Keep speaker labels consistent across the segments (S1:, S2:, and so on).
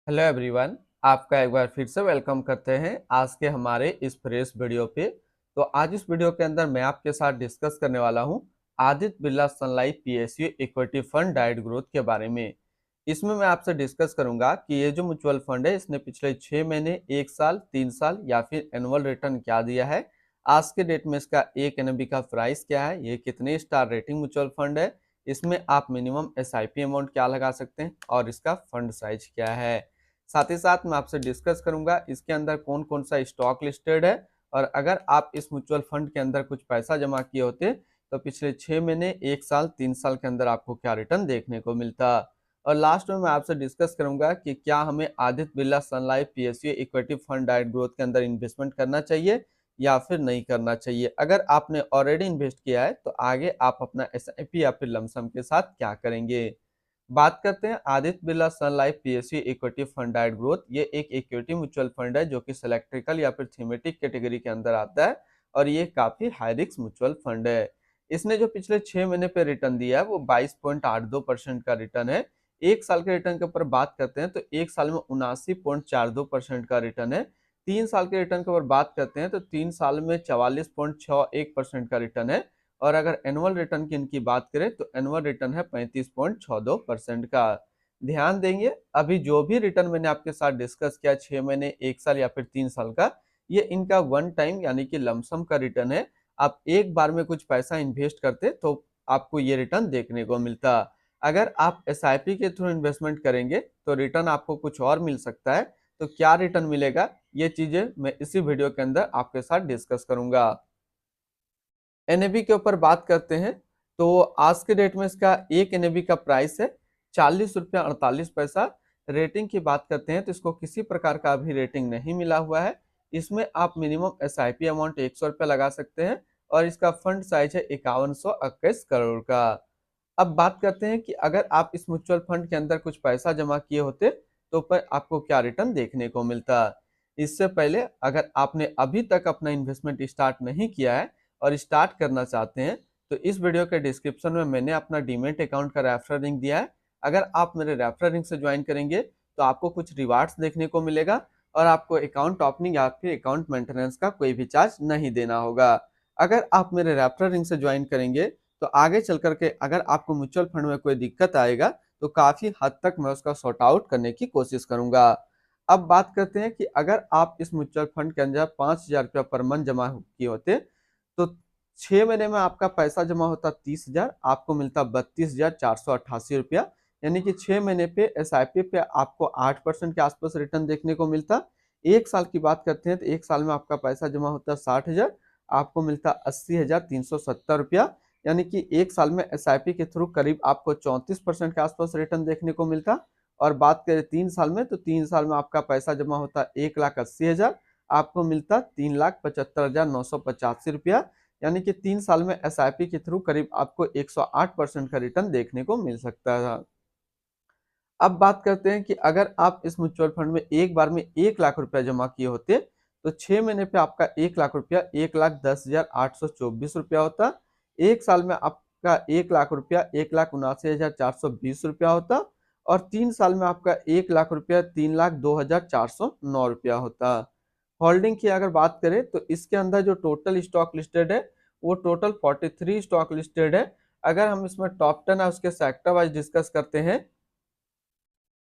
S1: Hello everyone. आपका एक बार फिर से वेलकम करते हैं आज के हमारे इस फ्रेश वीडियो पे। तो आज इस वीडियो के अंदर मैं आपके साथ डिस्कस करने वाला हूं Aditya Birla Sun Life PSU equity fund डाइट ग्रोथ के बारे में। इसमें मैं आपसे डिस्कस करूंगा कि ये जो म्यूचुअल फंड है इसने पिछले 6 महीने, 1 साल, 3 साल या फिर एनुअल रिटर्न क्या दिया है, आज के डेट में इसका एक एनएबी का प्राइस क्या है, ये कितने स्टार रेटिंग म्यूचुअल फंड है, इसमें आप मिनिमम एसआईपी अमाउंट क्या लगा सकते हैं और इसका फंड साइज क्या है। साथ ही साथ मैं आपसे डिस्कस करूंगा इसके अंदर कौन कौन सा स्टॉक लिस्टेड है, और अगर आप इस म्यूचुअल फंड के अंदर कुछ पैसा जमा किए होते तो पिछले 6 महीने, 1 साल, 3 साल के अंदर आपको क्या रिटर्न देखने को मिलता। और लास्ट में मैं आपसे डिस्कस करूंगा कि क्या हमें Aditya Birla Sun Life PSU equity fund डाइट ग्रोथ के अंदर इन्वेस्टमेंट करना चाहिए या फिर नहीं करना चाहिए। अगर आपने ऑलरेडी इन्वेस्ट किया है तो आगे आप अपना एसआईपी या फिर लमसम के साथ क्या करेंगे। बात करते हैं Aditya Birla Sun Life PSU equity fund डाइट ग्रोथ। ये एक इक्विटी म्यूचुअल फंड है जो कि सिलेक्ट्रिकल या फिर थीमेटिक कैटेगरी के अंदर आता है, और ये काफी हाई रिस्क म्यूचुअल फंड है। इसने जो पिछले 6 महीने पे रिटर्न दिया है वो 22.82% का रिटर्न है। 1 साल के रिटर्न के ऊपर बात करते हैं तो 1 साल में 79.42% का रिटर्न है। 3 साल के रिटर्न के ऊपर बात करते हैं तो 3 साल में 44.61% का रिटर्न है। और अगर एनुअल रिटर्न की इनकी बात करें तो एनुअल रिटर्न है 35.62% का। ध्यान देंगे, अभी जो भी रिटर्न मैंने आपके साथ डिस्कस किया 6 महीने, 1 साल या फिर 3 साल का, ये इनका वन टाइम यानी कि लमसम का रिटर्न है। आप एक बार में कुछ पैसा इन्वेस्ट करते तो आपको ये रिटर्न देखने को मिलता। अगर आप एसआईपी के थ्रू इन्वेस्टमेंट करेंगे तो रिटर्न आपको कुछ और मिल सकता है। तो क्या रिटर्न मिलेगा, ये चीजें मैं इसी वीडियो के अंदर आपके साथ डिस्कस करूंगा। एनएबी के ऊपर बात करते हैं तो आज के डेट में इसका एक एनएबी का प्राइस है 40 रुपया 48 पैसा। रेटिंग की बात करते हैं तो इसको किसी प्रकार का अभी रेटिंग नहीं मिला हुआ है। इसमें आप मिनिमम एसआईपी अमाउंट 100 रुपया लगा सकते हैं, और इसका फंड साइज है 5121 करोड़ का। अब बात करते हैं कि अगर आप इस म्यूचुअल फंड के अंदर कुछ पैसा जमा किए होते तो पर आपको क्या रिटर्न देखने को मिलता। इससे पहले अगर आपने अभी तक अपना इन्वेस्टमेंट स्टार्ट नहीं किया है और स्टार्ट करना चाहते हैं तो इस वीडियो के डिस्क्रिप्शन में मैंने अपना डीमेट अकाउंट का रेफरल लिंक दिया है। अगर आप मेरे रेफरल लिंक से ज्वाइन करेंगे तो आपको कुछ रिवार्ड्स देखने को मिलेगा, और आपको अकाउंट ओपनिंग या फिर अकाउंट मेंटेनेंस का कोई भी चार्ज नहीं देना होगा। अगर आप मेरे रेफरल लिंक से ज्वाइन करेंगे तो आगे चल करके अगर आपको म्यूचुअल फंड में कोई दिक्कत आएगा तो काफी हद तक मैं उसका सॉर्ट आउट करने की कोशिश करूंगा। अब बात करते हैं कि अगर आप इस म्यूचुअल फंड के अंदर 5,000 रुपया पर मंथ जमा किए होते तो 6 महीने में आपका पैसा जमा होता 30,000, आपको मिलता 32,488 रुपया। यानी कि 6 महीने पे एसआईपी पे आपको 8% के आसपास रिटर्न देखने को मिलता। 1 साल की बात करते हैं तो 1 साल में आपका पैसा जमा होता 60,000, आपको मिलता 80,370 रुपया। यानी कि 1 साल में एसआईपी के थ्रू करीब आपको 34% के आसपास रिटर्न देखने को मिलता। और बात करें 3 साल में तो 3 साल में आपका पैसा जमा होता 1,80,000, आपको मिलता 3,75,985 रुपया। यानी कि 3 साल में एसआईपी के थ्रू करीब आपको 108% का रिटर्न देखने को मिल सकता है। अब बात करते हैं कि अगर आप इस म्यूचुअल फंड में एक बार में 1 लाख रुपया जमा किए होते तो 6 महीने पे आपका 1 लाख रुपया 1,10,824 रुपया होता। 1 साल में आपका 1 लाख रुपया 1,79,420 रुपया होता। और 3 साल में आपका 1 लाख रुपया 3,02,409 रुपया होता। होल्डिंग की अगर बात करें तो इसके अंदर जो टोटल स्टॉक लिस्टेड है वो टोटल 43 स्टॉक लिस्टेड है। अगर हम इसमें टॉप 10 है उसके सेक्टर वाइज डिस्कस करते हैं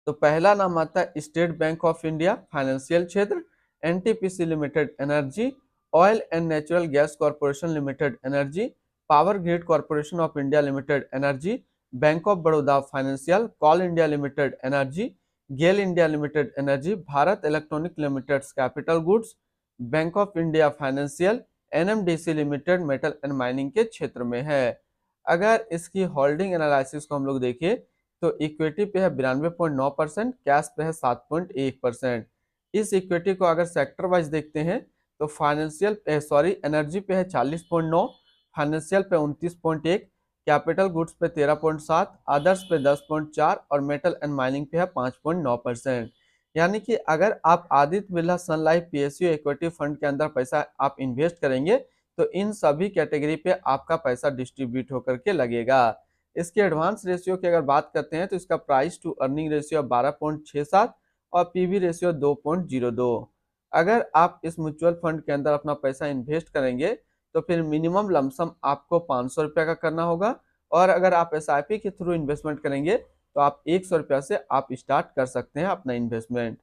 S1: तो पहला नाम आता है State Bank of India financial क्षेत्र, NTPC limited energy, oil and natural gas corporation limited energy, power grid corporation of India limited energy, Bank of Baroda financial, Coal India limited energy, GAIL India limited energy, Bharat electronic limited capital goods, Bank of India financial, NMDC limited metal and mining के क्षेत्र में है। अगर इसकी holding analysis को हम लोग देखें तो इक्विटी पे है 92.9%, कैश पे है 7.1%। इस इक्विटी को अगर सेक्टर वाइज देखते हैं तो फाइनेंशियल एनर्जी पे है 40.9, फाइनेंशियल पे 29.1, कैपिटल गुड्स पे 13.7, अदर्स पे 10.4 और मेटल एंड माइनिंग पे है 5.9%। यानी कि अगर आप Aditya Birla Sun Life PSU equity fund के अंदर पैसा आप इन्वेस्ट करेंगे तो इन सभी कैटेगरी पे आपका पैसा डिस्ट्रीब्यूट होकर के लगेगा। इसके एडवांस रेशियो की अगर बात करते हैं तो इसका प्राइस टू अर्निंग रेशियो 12.67 और पीवी रेशियो 2.02। अगर आप इस म्यूचुअल फंड के अंदर अपना पैसा इन्वेस्ट करेंगे तो फिर मिनिमम लमसम आपको 500 रुपया का करना होगा, और अगर आप एसआईपी के थ्रू इन्वेस्टमेंट करेंगे तो आप 100 रुपया से आप स्टार्ट कर सकते हैं अपना इन्वेस्टमेंट।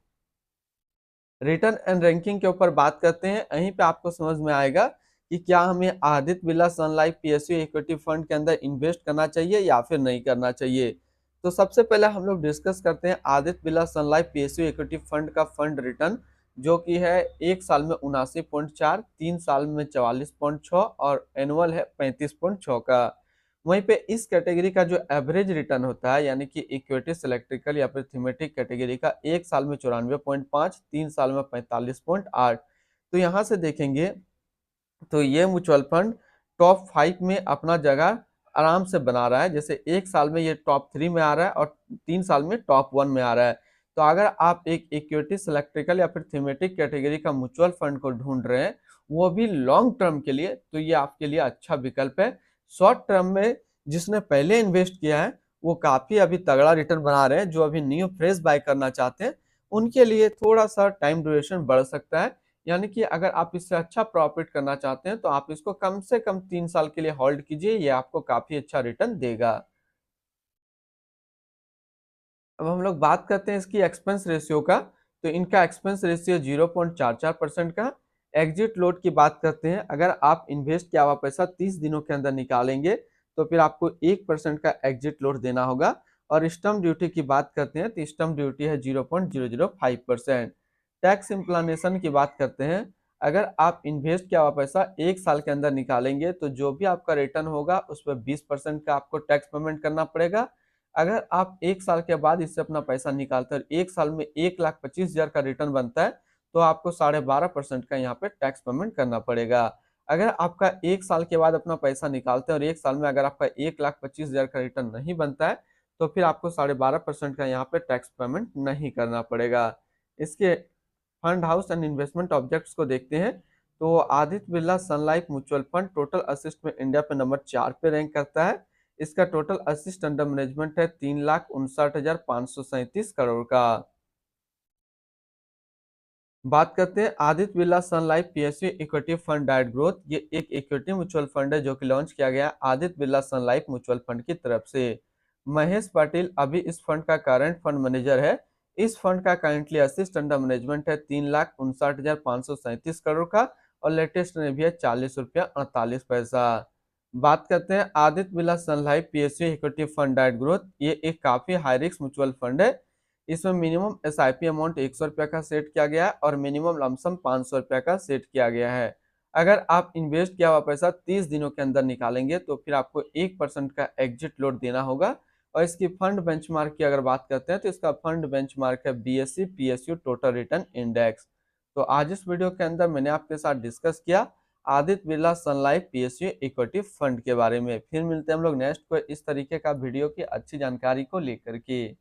S1: रिटर्न एंड रैंकिंग के ऊपर बात करते हैं, यहीं पे आपको समझ में आएगा कि क्या हमें Aditya Birla Sun Life PSU equity fund के अंदर इन्वेस्ट करना चाहिए या फिर नहीं करना चाहिए। तो सबसे पहले हम लोग डिस्कस करते हैं Aditya Birla Sun Life PSU equity fund का फंड रिटर्न, जो कि है 1 साल में 79.4, 3 साल में 44.6 और एनुअल है 35.6 का। वहीं पे इस कैटेगरी का जो एवरेज रिटर्न होता है, यानी कि इक्विटी सिलेक्ट्रिकल या फिर थीमेटिक कैटेगरी का, 1 साल में 94.5, 3 साल में 45.8। तो यहाँ से देखेंगे तो ये म्यूचुअल फंड टॉप 5 में अपना जगह आराम से बना रहा है। जैसे 1 साल में ये टॉप 3 में आ रहा है और 3 साल में टॉप 1 में आ रहा है। तो अगर आप एक इक्विटी सिलेक्ट्रिकल या फिर थीमेटिक कैटेगरी का म्यूचुअल फंड को ढूंढ रहे हैं, वो भी लॉन्ग टर्म के लिए, तो ये आपके लिए अच्छा विकल्प है। शॉर्ट टर्म में जिसने पहले इन्वेस्ट किया है वो काफी अभी तगड़ा रिटर्न बना रहे हैं। जो अभी न्यू फ्रेश बाय करना चाहते हैं उनके लिए थोड़ा सा टाइम ड्यूरेशन बढ़ सकता है, यानी कि अगर आप इससे अच्छा प्रॉफिट करना चाहते हैं तो आप इसको कम से कम 3 साल के लिए होल्ड कीजिए, ये आपको काफी अच्छा रिटर्न देगा। अब हम लोग बात करते हैं इसकी एक्सपेंस रेशियो का। तो इनका एक्सपेंस रेशियो 0.44% का। एग्जिट लोड की बात करते हैं, अगर आप इन्वेस्ट किया हुआ पैसा 30 दिनों के अंदर निकालेंगे तो फिर आपको 1% का एग्जिट लोड देना होगा। और स्टम्प ड्यूटी की बात करते हैं तो स्टम्प ड्यूटी है 0.005%। टैक्स इम्प्लानेशन की बात करते हैं, अगर आप इन्वेस्ट किया हुआ पैसा 1 साल के अंदर निकालेंगे तो जो भी आपका रिटर्न होगा उस पर 20% का आपको टैक्स पेमेंट करना पड़ेगा। अगर आप 1 साल के बाद इससे अपना पैसा निकालते हैं, 1 साल में 1,25,000 का रिटर्न बनता है, तो आपको 12.5% का यहाँ पे टैक्स पेमेंट करना पड़ेगा। अगर आपका 1 साल के बाद अपना पैसा निकालते हैं और 1 साल में अगर आपका 1,25,000 का रिटर्न नहीं बनता है, तो फिर आपको 12.5% का यहाँ पे टैक्स पेमेंट नहीं करना पड़ेगा। इसके fund house and investment objects को देखते हैं, तो Aditya Birla Sun Life mutual fund total asset में इंडिया पे नंबर 4 पे रैंक करता है। इसका टोटल असिस्ट अंडर मैनेजमेंट है 3,59,537 करोड़ का। बात करते हैं Aditya Birla Sun Life PSU equity fund direct growth. ये एक इक्विटी म्यूचुअल फंड है जो कि लॉन्च किया गया Aditya Birla Sun Life mutual fund की तरफ से। महेश पाटिल अभी इस फंड का करंट फंड मैनेजर है। इस फंड का करंटली असिस्ट अंडर मैनेजमेंट है 3,59,537 करोड़ का, और लेटेस्ट भी है 40 रुपया 48 पैसा। बात करते हैं Aditya Birla Sun Life PSU equity fund direct growth. ये एक काफी हाई रिस्क म्यूचुअल फंड है। इसमें मिनिमम एसआईपी अमाउंट 100 रुपया का सेट किया गया है और मिनिमम लमसम 500 रुपया का सेट किया गया है। अगर आप इन्वेस्ट किया हुआ पैसा 30 दिनों के अंदर निकालेंगे तो फिर आपको 1% का एग्जिट लोड देना होगा। और इसकी फंड बेंचमार्क की अगर बात करते हैं तो इसका फंड बेंचमार्क है BSE PSU total return index. तो आज इस वीडियो के अंदर मैंने आपके साथ डिस्कस किया Aditya Birla Sun Life PSU equity fund के बारे में। फिर मिलते हैं हम लोग नेक्स्ट को इस तरीके का वीडियो की अच्छी जानकारी को लेकर के।